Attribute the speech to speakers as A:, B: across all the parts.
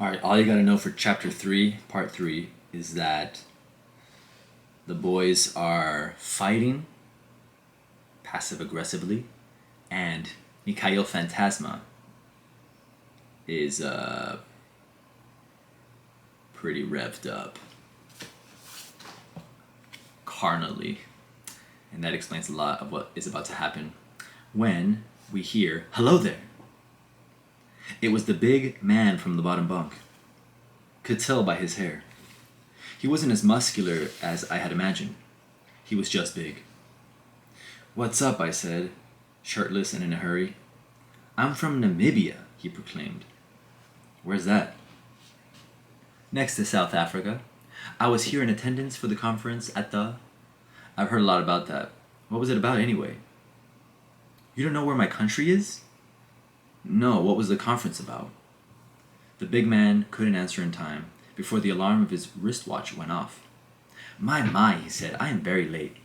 A: Alright, all you gotta know for chapter 3, part 3, is that the boys are fighting passive aggressively, and Mikhail Phantasma is pretty revved up carnally. And that explains a lot of what is about to happen when we hear, "Hello there!" It was the big man from the bottom bunk. Could tell by his hair. He wasn't as muscular as I had imagined. He was just big. "What's up?" I said, shirtless and in a hurry. "I'm from Namibia," he proclaimed. "Where's that?" "Next to South Africa. I was here in attendance for the conference at the..." "I've heard a lot about that. What was it about anyway?" "You don't know where my country is?" "No, what was the conference about?" The big man couldn't answer in time before the alarm of his wristwatch went off. My, he said, "I am very late."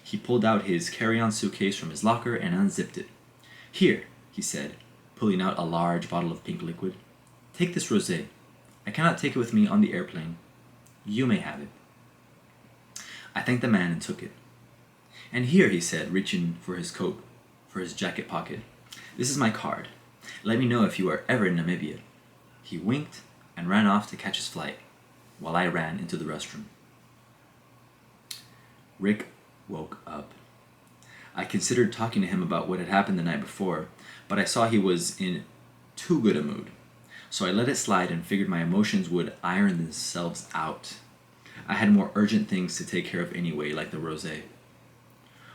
A: He pulled out his carry-on suitcase from his locker and unzipped it. "Here," he said, pulling out a large bottle of pink liquid. "Take this rosé. I cannot take it with me on the airplane. You may have it." I thanked the man and took it. "And here," he said, reaching for his coat, for his jacket pocket. "This is my card. Let me know if you are ever in Namibia." He winked and ran off to catch his flight, while I ran into the restroom. Rick woke up. I considered talking to him about what had happened the night before, but I saw he was in too good a mood. So I let it slide and figured my emotions would iron themselves out. I had more urgent things to take care of anyway, like the rosé.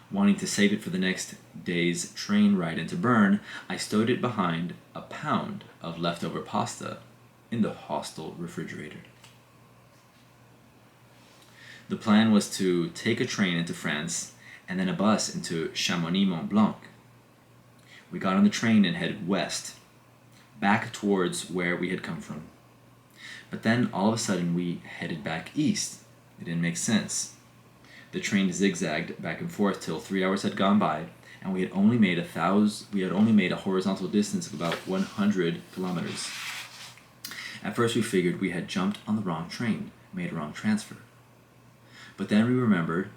A: Wanting to save it for the next day's train ride into Bern, I stowed it behind a pound of leftover pasta in the hostel refrigerator. The plan was to take a train into France and then a bus into Chamonix-Mont-Blanc. We got on the train and headed west, back towards where we had come from. But then all of a sudden we headed back east. It didn't make sense. The train zigzagged back and forth till 3 hours had gone by, and we had only made a horizontal distance of about 100 kilometers. At first we figured we had jumped on the wrong train, made a wrong transfer. But then we remembered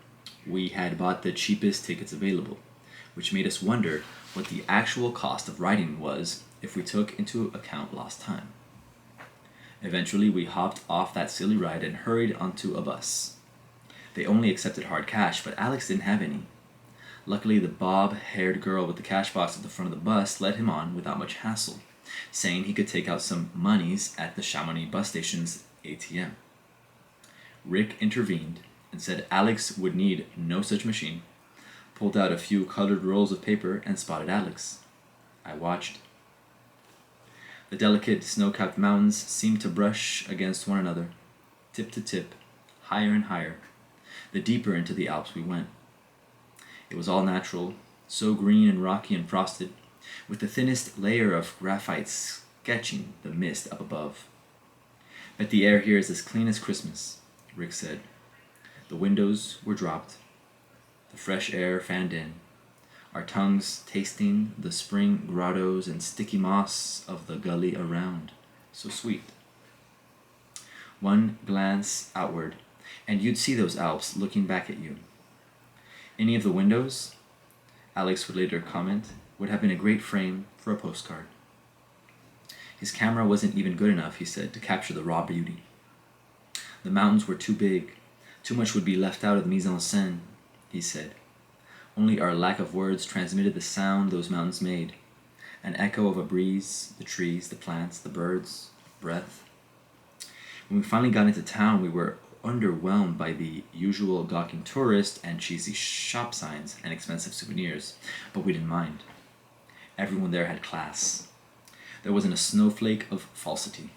A: we had bought the cheapest tickets available, which made us wonder what the actual cost of riding was if we took into account lost time. Eventually we hopped off that silly ride and hurried onto a bus. They only accepted hard cash, but Alex didn't have any. Luckily, the bob-haired girl with the cash box at the front of the bus led him on without much hassle, saying he could take out some monies at the Chamonix bus station's ATM. Rick intervened and said Alex would need no such machine, pulled out a few colored rolls of paper, and spotted Alex. I watched. The delicate snow-capped mountains seemed to brush against one another, tip to tip, higher and higher, the deeper into the Alps we went. It was all natural, so green and rocky and frosted, with the thinnest layer of graphite sketching the mist up above. "Bet the air here is as clean as Christmas," Rick said. The windows were dropped. The fresh air fanned in, our tongues tasting the spring grottos and sticky moss of the gully around. So sweet. One glance outward, and you'd see those Alps looking back at you. Any of the windows, Alex would later comment, would have been a great frame for a postcard. His camera wasn't even good enough, he said, to capture the raw beauty. The mountains were too big. Too much would be left out of the mise en scène, he said. Only our lack of words transmitted the sound those mountains made. An echo of a breeze, the trees, the plants, the birds, breath. When we finally got into town, we were underwhelmed by the usual gawking tourist and cheesy shop signs and expensive souvenirs, but we didn't mind. Everyone there had class. There wasn't a snowflake of falsity.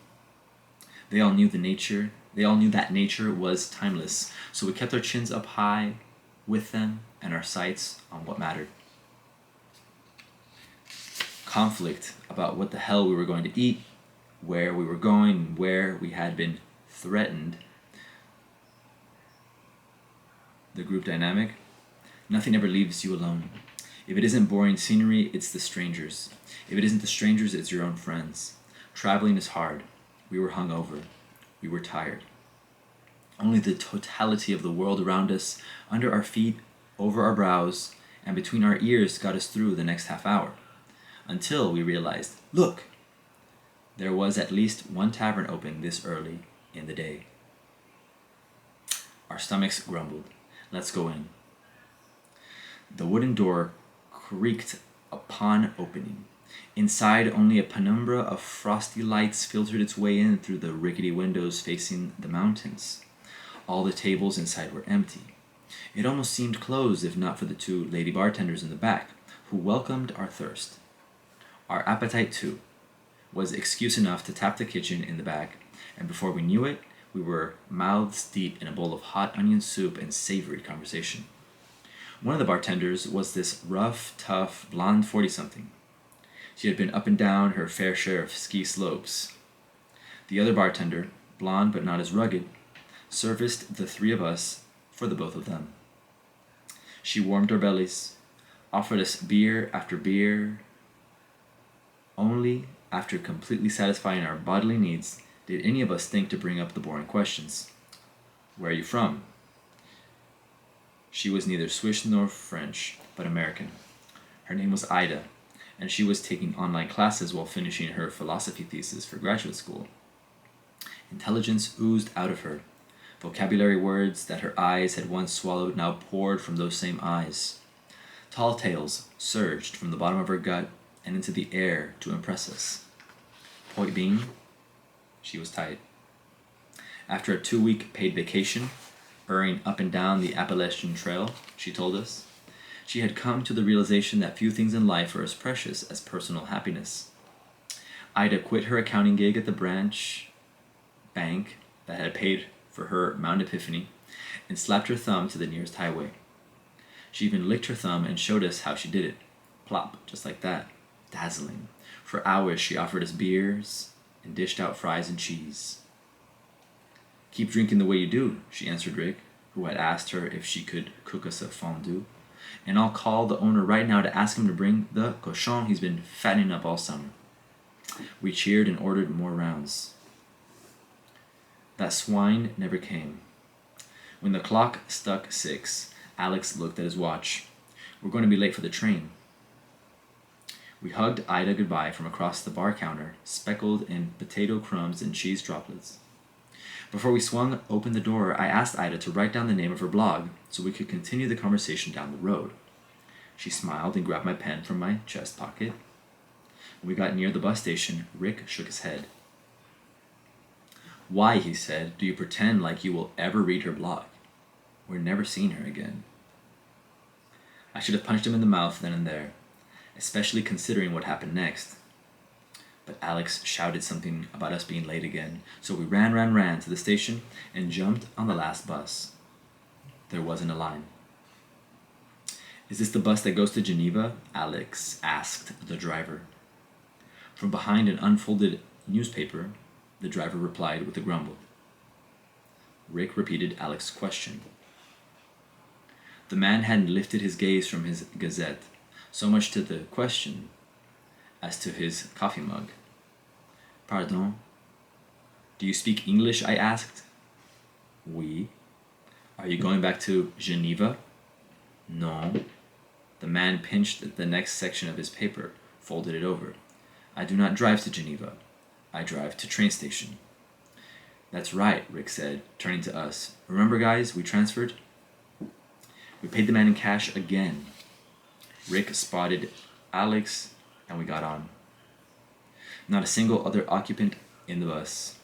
A: They all knew that nature was timeless, so we kept our chins up high with them and our sights on what mattered. Conflict about what the hell we were going to eat, where we were going, and where we had been threatened. The group dynamic. Nothing ever leaves you alone. If it isn't boring scenery, it's the strangers. If it isn't the strangers, it's your own friends. Traveling is hard. We were hungover. We were tired. Only the totality of the world around us, under our feet, over our brows, and between our ears got us through the next half hour. Until we realized, look! There was at least one tavern open this early in the day. Our stomachs grumbled. Let's go in. The wooden door creaked upon opening. Inside, only a penumbra of frosty lights filtered its way in through the rickety windows facing the mountains. All the tables inside were empty. It almost seemed closed if not for the two lady bartenders in the back, who welcomed our thirst. Our appetite, too, was excuse enough to tap the kitchen in the back, and before we knew it, we were mouths deep in a bowl of hot onion soup and savory conversation. One of the bartenders was this rough, tough, blonde 40-something. She had been up and down her fair share of ski slopes. The other bartender, blonde but not as rugged, serviced the three of us for the both of them. She warmed our bellies, offered us beer after beer. Only after completely satisfying our bodily needs did any of us think to bring up the boring questions. Where are you from? She was neither Swiss nor French, but American. Her name was Ida, and she was taking online classes while finishing her philosophy thesis for graduate school. Intelligence oozed out of her. Vocabulary words that her eyes had once swallowed now poured from those same eyes. Tall tales surged from the bottom of her gut and into the air to impress us. Point being, she was tight. After a 2-week paid vacation, hurrying up and down the Appalachian Trail, she told us, she had come to the realization that few things in life are as precious as personal happiness. Ida quit her accounting gig at the branch bank that had paid for her Mount Epiphany and slapped her thumb to the nearest highway. She even licked her thumb and showed us how she did it. Plop, just like that. Dazzling. For hours she offered us beers and dished out fries and cheese. Keep drinking the way you do, she answered Rick, who had asked her if she could cook us a fondue. And I'll call the owner right now to ask him to bring the cochon he's been fattening up all summer. We cheered and ordered more rounds. That swine never came. When the clock struck 6, Alex looked at his watch. We're going to be late for the train. We hugged Ida goodbye from across the bar counter, speckled in potato crumbs and cheese droplets. Before we swung open the door, I asked Ida to write down the name of her blog so we could continue the conversation down the road. She smiled and grabbed my pen from my chest pocket. When we got near the bus station, Rick shook his head. Why, he said, do you pretend like you will ever read her blog? We're never seeing her again. I should have punched him in the mouth then and there, especially considering what happened next. But Alex shouted something about us being late again, so we ran to the station and jumped on the last bus. There wasn't a line. Is this the bus that goes to Geneva? Alex asked the driver. From behind an unfolded newspaper, the driver replied with a grumble. Rick repeated Alex's question. The man hadn't lifted his gaze from his gazette, so much to the question as to his coffee mug. Pardon? Do you speak English? I asked. Oui. Are you going back to Geneva? No. The man pinched the next section of his paper, folded it over. I do not drive to Geneva. I drive to train station. That's right, Rick said, turning to us. Remember, guys, we transferred? We paid the man in cash again. Rick spotted Alex, and we got on. Not a single other occupant in the bus.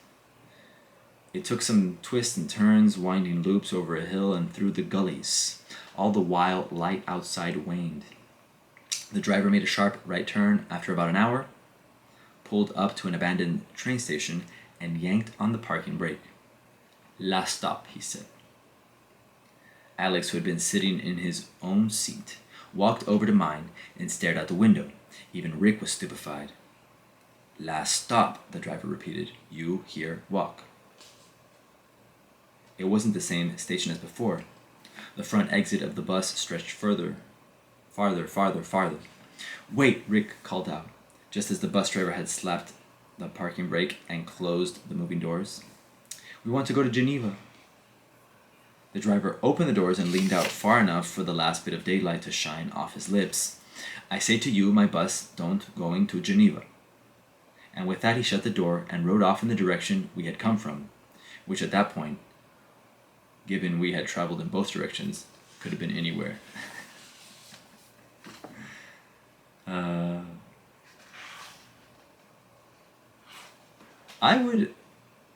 A: It took some twists and turns, winding loops over a hill and through the gullies. All the while, light outside waned. The driver made a sharp right turn after about an hour, pulled up to an abandoned train station, and yanked on the parking brake. Last stop, he said. Alex, who had been sitting in his own seat, walked over to mine and stared out the window. Even Rick was stupefied. Last stop, the driver repeated. You here walk. It wasn't the same station as before. The front exit of the bus stretched farther. Wait, Rick called out, just as the bus driver had slapped the parking brake and closed the moving doors. We want to go to Geneva. The driver opened the doors and leaned out far enough for the last bit of daylight to shine off his lips. I say to you, my bus don't going to Geneva. And with that he shut the door and rode off in the direction we had come from, which at that point, given we had traveled in both directions, could have been anywhere.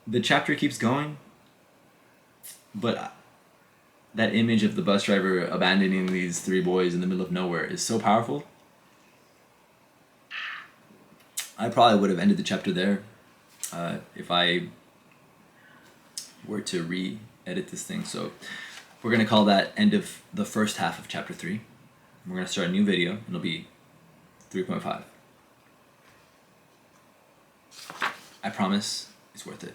A: The chapter keeps going, but that image of the bus driver abandoning these three boys in the middle of nowhere is so powerful. I probably would have ended the chapter there if I were to re-edit this thing. So we're going to call that end of the first half of chapter 3. We're going to start a new video, and it'll be 3.5. I promise it's worth it.